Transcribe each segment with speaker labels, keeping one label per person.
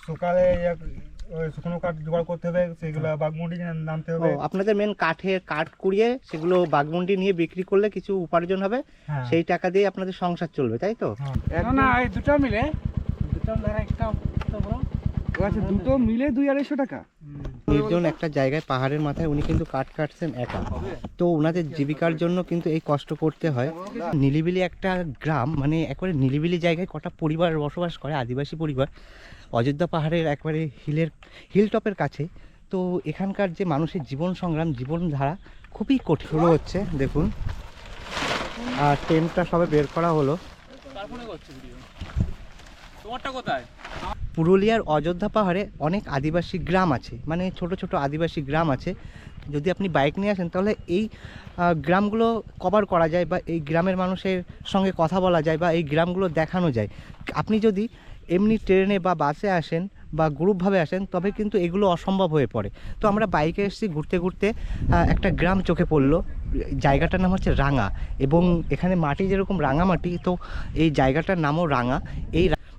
Speaker 1: সকালে ওই শুকনো কাঠ জোগাড় করতে হবে, সেগুলো বাঘমুন্ডি নামতে হবে।
Speaker 2: আপনাদের মেন কাঠ কুড়িয়ে সেগুলো বাঘমুন্ডি নিয়ে বিক্রি করলে কিছু উপার্জন হবে,
Speaker 1: হ্যাঁ।
Speaker 2: সেই টাকা দিয়ে আপনাদের সংসার চলবে, তাই তো?
Speaker 3: না এই দুটো মিলে দুটো মিলে 2-250 টাকা।
Speaker 2: নির্জন একটা জায়গায় পাহাড়ের মাথায় উনি কিন্তু কাঠ কাটছেন একা, তো ওনাদের জীবিকার জন্য কিন্তু এই কষ্ট করতে হয়। নিলিবিলি একটা গ্রাম, মানে একবারে নিলিবিলি জায়গায় কটা পরিবার বসবাস করে, আদিবাসী পরিবার, অযোধ্যা পাহাড়ের একবারে হিলটপের কাছে। তো এখানকার যে মানুষের জীবন সংগ্রাম, জীবনধারা খুবই কঠিন হচ্ছে। দেখুন, আর টেন্টটা সবে বের করা হলো। পুরুলিয়ার অযোধ্যা পাহাড়ে অনেক আদিবাসী গ্রাম আছে, মানে ছোট ছোট আদিবাসী গ্রাম আছে। যদি আপনি বাইক নিয়ে আসেন তাহলে এই গ্রামগুলো কভার করা যায়, বা এই গ্রামের মানুষের সঙ্গে কথা বলা যায়, বা এই গ্রামগুলো দেখানো যায়। আপনি যদি এমনি ট্রেনে বা বাসে আসেন বা গ্রুপভাবে আসেন তবে কিন্তু এগুলো অসম্ভব হয়ে পড়ে। তো আমরা বাইকে এসেছি, ঘুরতে ঘুরতে একটা গ্রাম চোখে পড়লো। জায়গাটার নাম হচ্ছে রাঙা, এবং এখানে মাটি যেরকম রাঙা মাটি, তো এই জায়গাটার নামও রাঙা।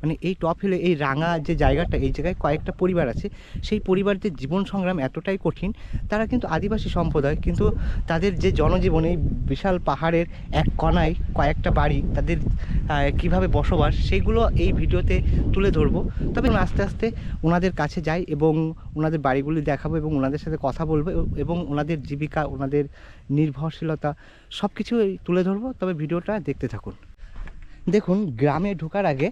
Speaker 2: মানে এই টপ হিলে এই রাঙা যে জায়গাটা, এই জায়গায় কয়েকটা পরিবার আছে। সেই পরিবারদের জীবন সংগ্রাম এতটাই কঠিন, তারা কিন্তু আদিবাসী সম্প্রদায়, কিন্তু তাদের যে জনজীবন এই বিশাল পাহাড়ের এক কোণায় কয়েকটা বাড়ি, তাদের কিভাবে বসবাস, সেইগুলো এই ভিডিওতে তুলে ধরবো। তবে আস্তে আস্তে ওনাদের কাছে যাই এবং ওনাদের বাড়িগুলি দেখাবো এবং ওনাদের সাথে কথা বলবো, এবং ওনাদের জীবিকা, ওনাদের নির্ভরশীলতা সব কিছু তুলে ধরবো। তবে ভিডিওটা দেখতে থাকুন। দেখুন, গ্রামে ঢোকার আগে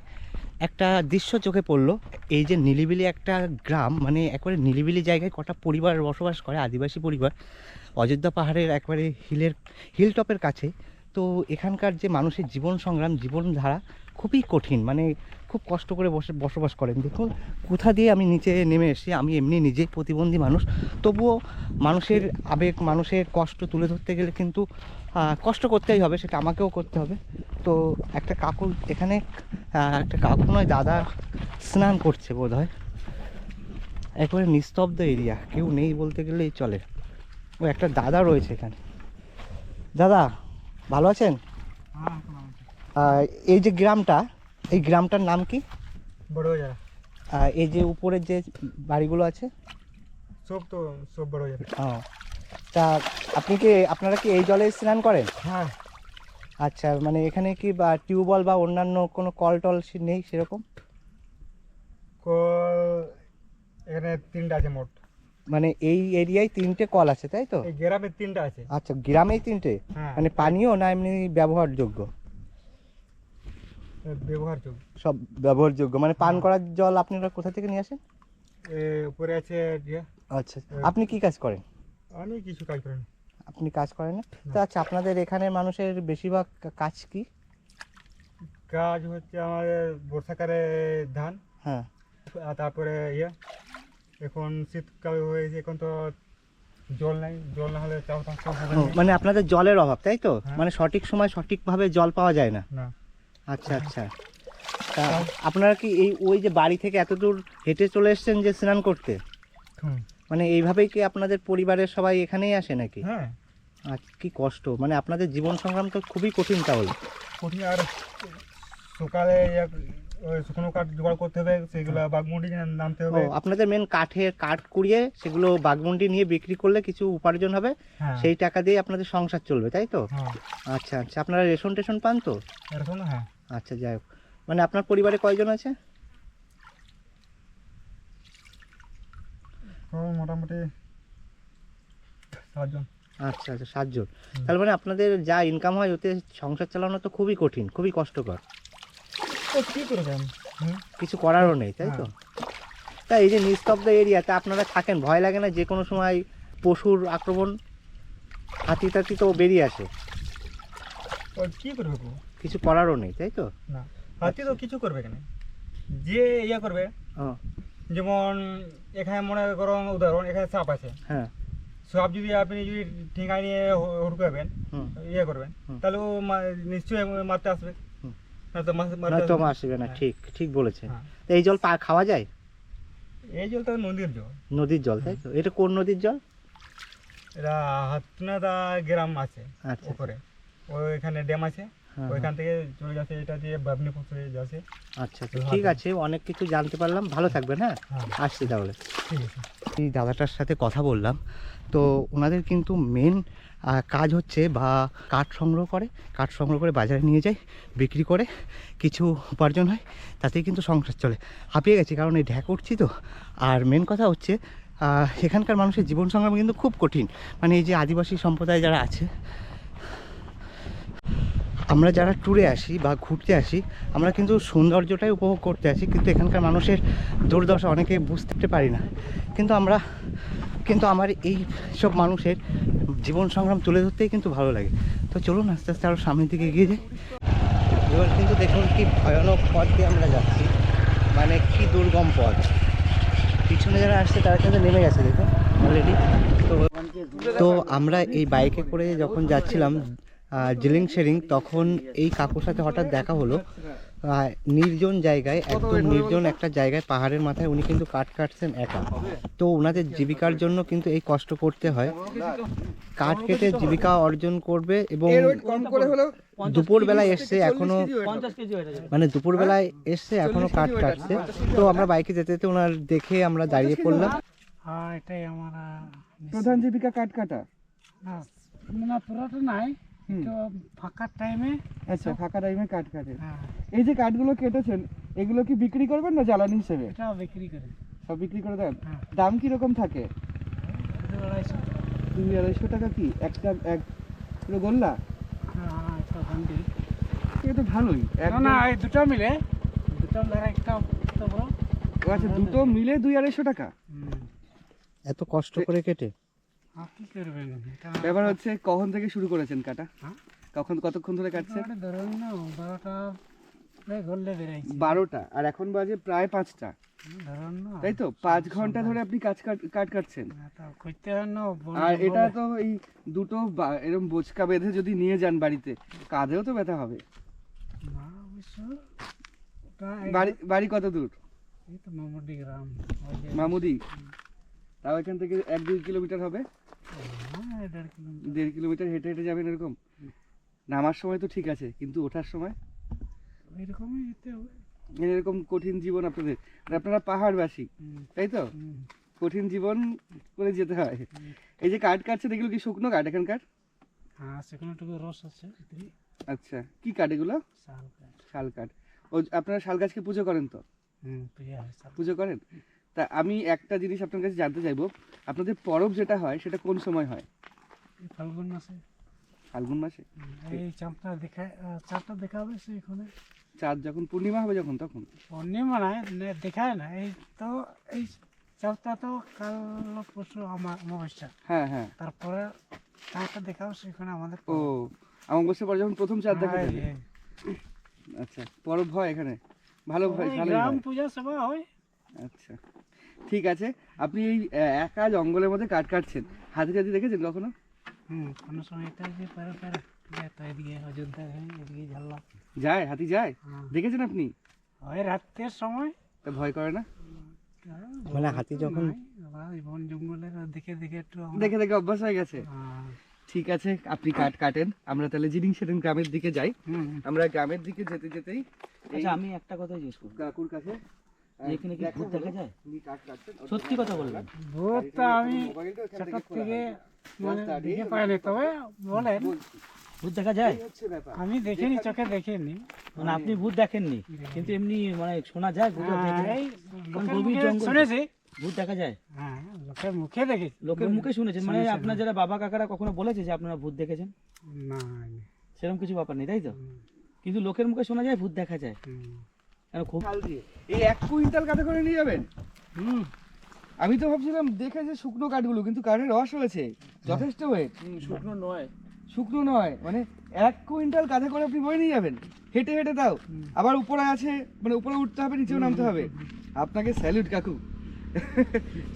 Speaker 2: একটা দৃশ্য চোখে পড়লো। এই যে নিলিবিলি একটা গ্রাম, মানে একবারে নিলিবিলি জায়গায় কটা পরিবার বসবাস করে, আদিবাসী পরিবার, অযোধ্যা পাহাড়ের একবারে হিলটপের কাছে। তো এখানকার যে মানুষের জীবন সংগ্রাম, জীবনধারা খুবই কঠিন, মানে খুব কষ্ট করে বসবাস করেন। দেখুন কোথা দিয়ে আমি নিচে নেমে এসেছি। আমি এমনি নিজে প্রতিবন্ধী মানুষ, তবুও মানুষের আবেগ, মানুষের কষ্ট তুলে ধরতে গেলে কিন্তু কষ্ট করতেই হবে, সেটা আমাকেও করতে হবে। তো একটা কাকু এখানে, একটা কাকু নয় দাদা, স্নান করছে বোধ হয়। একবারে নিস্তব্ধ এরিয়া, কেউ নেই বলতে গেলেই চলে। ও একটা দাদা রয়েছে এখানে। দাদা ভালো আছেন? এই যে গ্রামটা, এই গ্রামটার নাম কি?
Speaker 1: বড় যারা
Speaker 2: এই যে উপরের যে বাড়িগুলো আছে
Speaker 1: সব বড় যারা।
Speaker 2: তা আপনারা কি এই জলে স্নান করেন?
Speaker 1: হ্যাঁ।
Speaker 2: আচ্ছা, মানে এখানে কি বা টিউবওয়েল বা অন্যান্য কোনো কল টল নেই সেরকম?
Speaker 1: কল এখানে 3টা আছে মোট।
Speaker 2: মানে এই এরিয়ায় 3টে কল আছে, তাই তো?
Speaker 1: এই গ্রামে 3টা আছে।
Speaker 2: আচ্ছা, গ্রামেই 3টে?
Speaker 1: হ্যাঁ।
Speaker 2: মানে পানীয় না এমনি ব্যবহারযোগ্য?
Speaker 1: ব্যবহারযোগ্য।
Speaker 2: সব ব্যবহারযোগ্য, মানে পান করার জল আপনারা কোথা থেকে নিয়ে আসেন?
Speaker 1: উপরে আছে ইয়ে।
Speaker 2: আচ্ছা, আপনি কি কাজ করেন?
Speaker 1: আমি কিছু কাজ করি না।
Speaker 2: আপনি কাজ করেন না? তো আচ্ছা, আপনাদের এখানে মানুষের বেশিরভাগ কাজ কি?
Speaker 1: কাজ হচ্ছে আমাদের বর্ষাকালে ধান,
Speaker 2: হ্যাঁ।
Speaker 1: আর তারপরে ইয়ে এখন শীতকাল হয়েছে, এখন তো জল নাই, জল না হলে চাষবাস হবে না।
Speaker 2: মানে আপনাদের জলের অভাব, তাই তো?
Speaker 1: হ্যাঁ।
Speaker 2: মানে সঠিক সময় সঠিকভাবে জল পাওয়া যায় না?
Speaker 1: না।
Speaker 2: আচ্ছা আচ্ছা। তা আপনারা কি ওই যে বাড়ি থেকে এত দূর হেঁটে চলে এসেছেন যে স্নান করতে? মানে এইভাবেই কি আপনাদের পরিবারের সবাই এখানেই আসে নাকি?
Speaker 1: হ্যাঁ।
Speaker 2: আচ্ছা, কি কষ্ট, মানে আপনাদের জীবন সংগ্রাম তো খুবই কঠিন তাহলে।
Speaker 1: কঠিন। আর সকালে ওই শুকনো কাঠ জোগাড় করতে হবে, সেগুলো বাঘমুন্ডি নামতে হবে।
Speaker 2: আপনাদের মেন কাঠ কুড়িয়ে সেগুলো বাঘমুন্ডি নিয়ে বিক্রি করলে কিছু উপার্জন হবে,
Speaker 1: হ্যাঁ।
Speaker 2: সেই টাকা দিয়ে আপনাদের সংসার চলবে, তাই তো?
Speaker 1: হ্যাঁ।
Speaker 2: আচ্ছা আচ্ছা। আপনারা রেশন টেশন পান তো?
Speaker 1: এরকম না। হ্যাঁ।
Speaker 2: আচ্ছা, যাই হোক। মানে আপনার পরিবারে কয়জন আছে?
Speaker 1: মোটামুটি 7 জন।
Speaker 2: আচ্ছা আচ্ছা, 7 জন। তাহলে মানে আপনাদের যা ইনকাম হয় ওতে সংসার চালানো তো খুবই কঠিন, খুবই কষ্টকর।
Speaker 1: কি করবে?
Speaker 2: কিছু করারও নেই, তাই তো? তাই এই যে নিস্তব্ধ এরিয়াতে আপনারা থাকেন, ভয় লাগে না যে কোনো সময় পশুর আক্রমণ? হাতি টাতি তো বেরিয়ে আসে।
Speaker 1: কি করবে?
Speaker 2: কিছু করারও নেই, তাই তো?
Speaker 1: না, হাতি তো কিছু করবে কেন, যে ইয়ে করবে। যেমন এখানে মনে করো উদাহরণ, এখানে সাপ আছে।
Speaker 2: হ্যাঁ।
Speaker 1: সাপ যদি আপনি যদি ঠেঙ্গায় নিয়ে হুড়কাবেন, ইয়ে করবেন, তাহলে ও নিশ্চয়ই মারতে আসবে।
Speaker 2: তো আসবে না। ঠিক ঠিক বলেছেন। এই জল খাওয়া যায়?
Speaker 1: এই জল তো নদীর জল।
Speaker 2: নদীর জল, তাই তো? এটা কোন নদীর জল?
Speaker 1: এটা হাতনাদা গ্রাম আছে উপরে, ওইখানে ড্যাম আছে,
Speaker 2: হ্যাঁ,
Speaker 1: ওইখান থেকে চলে যাচ্ছে এটা দিয়ে বাবনি পৌঁছে যাচ্ছে।
Speaker 2: আচ্ছা আচ্ছা, ঠিক আছে, অনেক কিছু জানতে পারলাম, ভালো থাকবেন। হ্যাঁ,
Speaker 1: হ্যাঁ
Speaker 2: আসছি তাহলে।
Speaker 1: ঠিক আছে।
Speaker 2: এই দাদাটার সাথে কথা বললাম, তো ওনাদের কিন্তু মেন কাজ হচ্ছে বা কাঠ সংগ্রহ করে, কাঠ সংগ্রহ করে বাজারে নিয়ে যায়, বিক্রি করে কিছু উপার্জন হয়, তাতেই কিন্তু সংসার চলে। হাঁপিয়ে গেছি কারণ এই ঢ্যাক উঠছি তো। আর মেন কথা হচ্ছে এখানকার মানুষের জীবন সংগ্রাম কিন্তু খুব কঠিন। মানে এই যে আদিবাসী সম্প্রদায় যারা আছে, আমরা যারা ট্যুরে আসি বা ঘুরতে আসি, আমরা কিন্তু সৌন্দর্যটাই উপভোগ করতে আসি, কিন্তু এখানকার মানুষের দুর্দশা অনেকে বুঝতে পারি না। কিন্তু আমার এই সব মানুষের জীবন সংগ্রাম তুলে ধরতেই কিন্তু ভালো লাগে। তো চলুন আস্তে আস্তে আরও সামনের দিকে এগিয়ে যাই। এবার কিন্তু দেখুন কি ভয়ানক পথ দিয়ে আমরা যাচ্ছি, মানে কি দুর্গম পথ। পিছনে যারা আসছে তারা কিন্তু নেমে গেছে দেখুন অলরেডি। তো আমরা এই বাইকে করে যখন যাচ্ছিলাম জিলিং শেরিং, তখন এই কাকুর সাথে হঠাৎ দেখা হলো। নির্জন জায়গায়, একদম নির্জন একটা জায়গায় পাহাড়ের মাথায় উনি কিন্তু কাঠ কাটছেন একা। তো ওনাদের জীবিকার জন্য কিন্তু এই কষ্ট করতে হয়, কাঠ কেটে জীবিকা অর্জন করবে। এবং দুপুরবেলায় এসছে এখনো, মানে দুপুরবেলায় এসছে এখনো কাঠ কাটছে। তো আমরা বাইকে যেতে যেতে ওনার দেখে আমরা দাঁড়িয়ে পড়লাম।
Speaker 3: হ্যাঁ, এটাই আমার প্রধান জীবিকা, কাঠ কাটা। না পুরোটা নাই, তো ফাঁকা টাইমে। আচ্ছা, ফাঁকা টাইমে কাঠ কাটে। এই যে কাঠগুলো কেটেছেন, এগুলো কি বিক্রি করবেন না জ্বালানি হিসেবে? এটা বিক্রি করে। সব বিক্রি করে দেন? দাম কি রকম থাকে? 200-250 টাকা। কি একটা এক পুরো গোল্লা? হ্যাঁ, একটা বান্ডিল। এটা তো ভালোই। না, এই দুটো মিলে, দুটো মিলে একটা তো বড়। আচ্ছা, দুটো মিলে 200-250 টাকা।
Speaker 2: এত কষ্ট করে কেটে
Speaker 3: কি করবেন? ব্যাপার হচ্ছে কখন থেকে শুরু করেছেন কাটা? কতক্ষণ ধরে কাটছেন? ধরুন না 12টা ঘন্টা বেরাইছে। 12টা, আর এখন বাজে প্রায় 5টা, ধরুন না, তাই তো 5 ঘন্টা ধরে আপনি কাট কাটছেন। আর এটা তো এই দুটো এরকম বোচকা বেঁধে যদি নিয়ে যান বাড়িতে, কাঁধেও তো ব্যথা হবে। বাড়ি কত দূর? এই তো মামুদি গ্রাম। মামুদি, তাও এখান থেকে 1-2 কিলোমিটার হবে। 1.5 কিলোমিটার হেঁটে হেঁটে যাবেন এরকম? নামার সময় তো ঠিক আছে, কিন্তু ওঠার সময় এরকমই যেতে হবে। এরকম কঠিন জীবন আপনাদের, আপনারা পাহাড়বাসী, তাই তো? কঠিন জীবন করে যেতে হয়। এই যে কাঠ কাটছেন, এগুলো কি শুকনো কাঠ এখানকার? হ্যাঁ, শুকনোটুকু রস আছে। আচ্ছা, কি কাঠ এগুলো? শাল কাঠ। ও, আপনারা শাল গাছকে পুজো করেন তো? পুজো করেন। তা আমি একটা জিনিস আপনার কাছে জানতে চাইবো, আপনাদের পরব যেটা হয় সেটা কোন সময় হয়? ফাল্গুন মাসে। ফাল্গুন মাসে এই চাঁদটা দেখাবে সেখানে। চাঁদ যখন পূর্ণিমা হবে, যখন তখন? পূর্ণিমা নয়, দেখায় না। এই তো এই চাঁদটা তো কাল পরশু অমাবস্যা। হ্যাঁ হ্যাঁ, তারপরে চাঁদটা দেখাবে সেখানে আমাদের। ও, অমাবস্যার পরে যখন প্রথম চাঁদ দেখা যাবে। আচ্ছা, পরব হয় এখানে ভালো হয়? গ্রাম পূজা সভা হয়। আচ্ছা, ঠিক আছে। আপনি এই একা জঙ্গলের মধ্যে কাঠ কাটছেন, হাতি টাতি দেখেছেন কখনো? কোনো সময় এটা যে এদিকে অযোধ্যা এদিকে ঝাল্লা যায়, হাতি যায়, দেখেছেন আপনি? হয় রাতের সময়। তা ভয় করে না?
Speaker 2: মানে হাতি যখন
Speaker 3: বন জঙ্গলের দেখে দেখে একটু দেখে অভ্যাস হয়ে গেছে। ঠিক আছে, আপনি কাঠ কাটেন, আমরা তাহলে জিলিং শেরিং গ্রামের দিকে যাই। আমরা গ্রামের দিকে যেতে যেতেই,
Speaker 4: আচ্ছা আমি একটা কথা জিজ্ঞেস করব,
Speaker 3: কাকুর কাছে
Speaker 4: এখানে কি ভূত দেখা যায়? সত্যি কথা বলবেন।
Speaker 3: ভূতটা আমি ছোট থেকে মানে দেখে পাইনি, তবে বলেন
Speaker 4: ভূত দেখা যায়।
Speaker 3: আমি দেখিনি, চোখে দেখিনি।
Speaker 4: মানে আপনি ভূত দেখেননি, কিন্তু এমনি মানে শোনা যায়
Speaker 3: শুনেছি
Speaker 4: ভূত দেখা যায়।
Speaker 3: হ্যাঁ, লোকের মুখে দেখেছি।
Speaker 4: লোকের মুখে শুনেছেন, মানে আপনার যারা বাবা কাকারা কখনো বলেছে যে আপনারা ভূত দেখেছেন?
Speaker 3: না,
Speaker 4: সেরকম কিছু ব্যাপার নেই, তাই তো? কিন্তু লোকের মুখে শোনা যায় ভূত দেখা যায়। খুব
Speaker 3: এই 1 কুইন্টাল কাঠে করে নিয়ে যাবেন? আমি তো ভাবছিলাম দেখে যে শুকনো কাঠগুলো, কিন্তু কাঠের রস হয়েছে যথেষ্ট ওয়েট। শুকনো নয়, মানে 1 কুইন্টাল কাঁধে করে আপনি বয়ে নিয়ে যাবেন হেঁটে হেঁটে, তাও আবার উপরে আছে, মানে উপরে উঠতে হবে, নিচেও নামতে হবে। আপনাকে স্যালুট কাকু।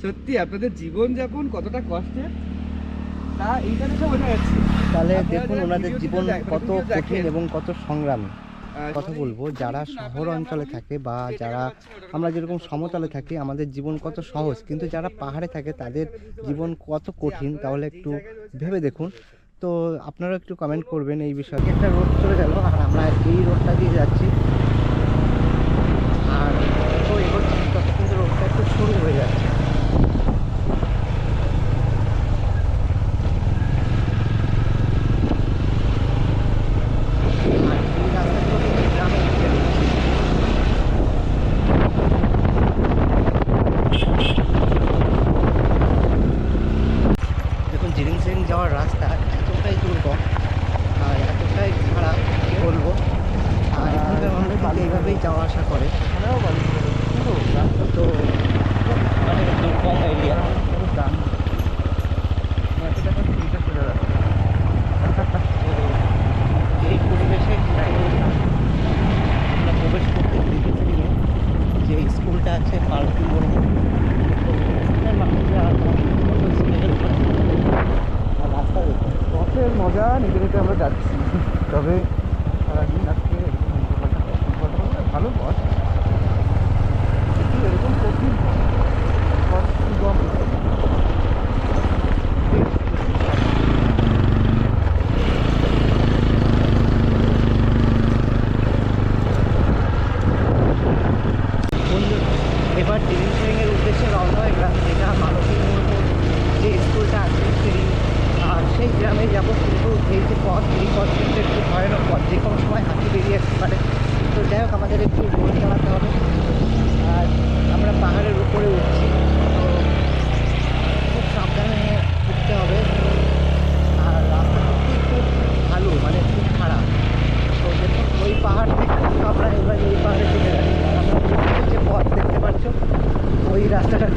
Speaker 3: সত্যি আপনাদের জীবনযাপন কতটা কষ্টের তা এইটা দেখে বোঝা যাচ্ছে।
Speaker 2: তাহলে দেখুন ওনাদের জীবন কত কঠিন এবং কত সংগ্রামী। কথা বলবো, যারা শহর অঞ্চলে থাকে বা যারা আমরা যেরকম সমতলে থাকি, আমাদের জীবন কত সহজ, কিন্তু যারা পাহাড়ে থাকে তাদের জীবন কত কঠিন, তাহলে একটু ভেবে দেখুন। তো আপনারা একটু কমেন্ট করবেন এই বিষয়ে। একটা রোড চলে গেল আর আমরা এই রোডটা দিয়ে যাচ্ছি, আর তো এগোচ্ছি তত কিন্তু রোডটা একটু সরু হয়ে যাচ্ছে। আর এই রাস্তাগুলো কিন্তু গ্রামের দিকে রয়েছে। দেখুন জিরিং যাওয়ার রাস্তা এতটাই দুর্গম আর এতটাই খারাপ কী বলবো। আর এখানকার মানুষ কিন্তু এইভাবেই যাওয়া আসা করে। তো মানে দুর্গম এরিয়া, এই পরিবেশে আমরা প্রবেশ করতে দেখেছি যে স্কুলটা আছে পার্কিং বলবো। তো এখানের মানুষরা স্কুলের উপরে আর রাস্তা দেখুন,
Speaker 3: পথের মজা নিতে নিতে আমরা যাচ্ছি। তবে সারাদিন আজকে ভালো পথ, কিন্তু এরকম কঠিন পথ সুগম।
Speaker 2: এবার জিরিং উদ্দেশ্যে রওনা হয়ে গেলাম, যেটা মানসী মোড় যে স্কুলটা আছে আর সেই গ্রামে যাবো। কিন্তু এই যে পথ, এই পথ কিন্তু একটু ভয়ানক পথ, যে কোনো সময় হাতি বেরিয়ে আসতে পারে। তো যাই হোক আমাদের একটু রোড চালাতে হবে। আর আমরা পাহাড়ের উপরে উঠছি, তো খুব সাবধানে উঠতে হবে। আর রাস্তাটা খুব ভালো, মানে খুব খারাপ। তো দেখুন ওই পাহাড় থেকে আমরা এবার এই পাহাড়ে চলে যাচ্ছি। আর আমরা যে পথ দেখতে পাচ্ছ ওই রাস্তাটা।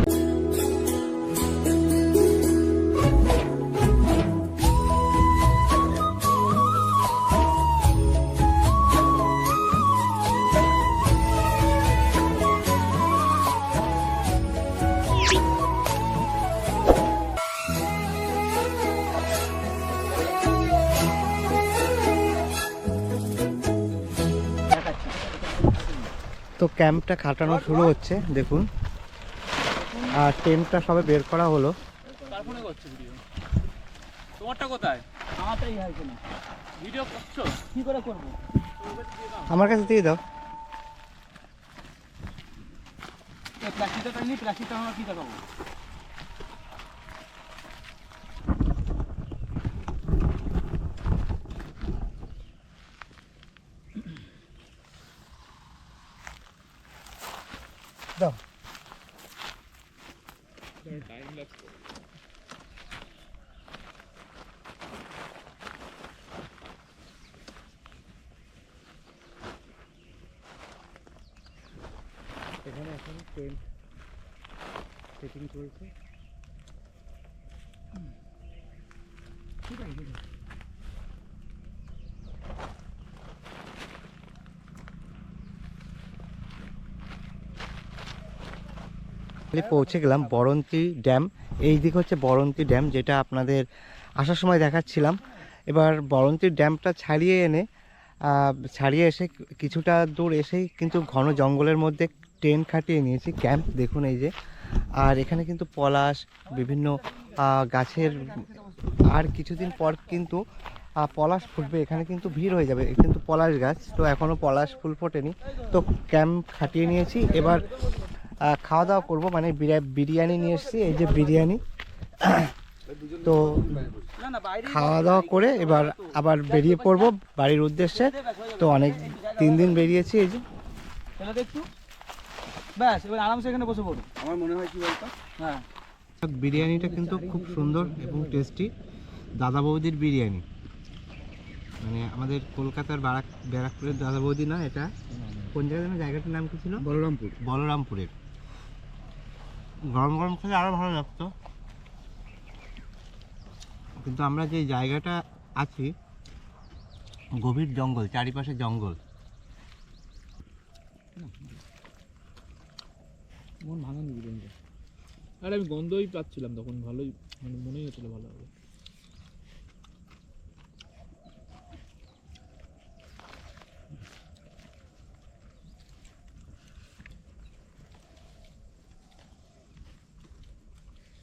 Speaker 2: তো ক্যাম্পটা খাটানো শুরু হচ্ছে দেখুন, আর টেন্টটা সবে বের করা হলো।
Speaker 4: কার ফোনে করছো ভিডিও? তোমারটা কোথায়? আমারটাই হয়েছে না। ভিডিও করছো? কি করে করবো?
Speaker 2: আমার কাছে দিয়ে দাও।
Speaker 4: প্লাস্টিকটা পাইনি, প্লাস্টিকটা আমরা কি দেখাবো?
Speaker 2: দাও। এখানে এখন টেন্ট সেটিং চলছে। পৌঁছে গেলাম বরন্তী ড্যাম। এই দিক হচ্ছে বরন্তী ড্যাম, যেটা আপনাদের আসার সময় দেখাচ্ছিলাম। এবার বরন্তী ড্যামটা ছাড়িয়ে এসে কিছুটা দূর এসেই কিন্তু ঘন জঙ্গলের মধ্যে টেন্ট খাটিয়ে নিয়েছি, ক্যাম্প দেখুন এই যে। আর এখানে কিন্তু পলাশ, বিভিন্ন গাছের, আর কিছুদিন পর কিন্তু পলাশ ফুটবে। এখানে কিন্তু ভিড় হয়ে যাবে, কিন্তু পলাশ গাছ তো এখনও পলাশ ফুল ফোটেনি। তো ক্যাম্প খাটিয়ে নিয়েছি, এবার খাওয়া দাওয়া করবো। মানে বিরিয়ানি নিয়ে এসেছি, এই যে বিরিয়ানি। তো খাওয়া দাওয়া করে এবার আবার বেরিয়ে পড়বো বাড়ির উদ্দেশ্যে। তো অনেক 3 দিন বেরিয়েছি, এই যে।
Speaker 4: একটু ব্যাস, এবার আরামসে এখানে বসে পড়ো।
Speaker 3: আমার মনে হয় কি বলতো,
Speaker 4: হ্যাঁ,
Speaker 2: বিরিয়ানিটা কিন্তু খুব সুন্দর এবং টেস্টি। দাদা বৌদির বিরিয়ানি, মানে আমাদের কলকাতার ব্যারাকপুরের দাদা বৌদি না, এটা কোন জায়গায়, জায়গাটার নাম কি ছিল? বলরামপুরের। গরম গরম খেলে আরও ভালো লাগতো, কিন্তু আমরা যে জায়গাটা আছি গভীর জঙ্গল, চারিপাশে জঙ্গল।
Speaker 5: মন ভাঙানি বিরিয়ানিটা। আরে আমি গন্ধই পাচ্ছিলাম তখন, ভালোই মানে মনেই হচ্ছিল ভালো হবে।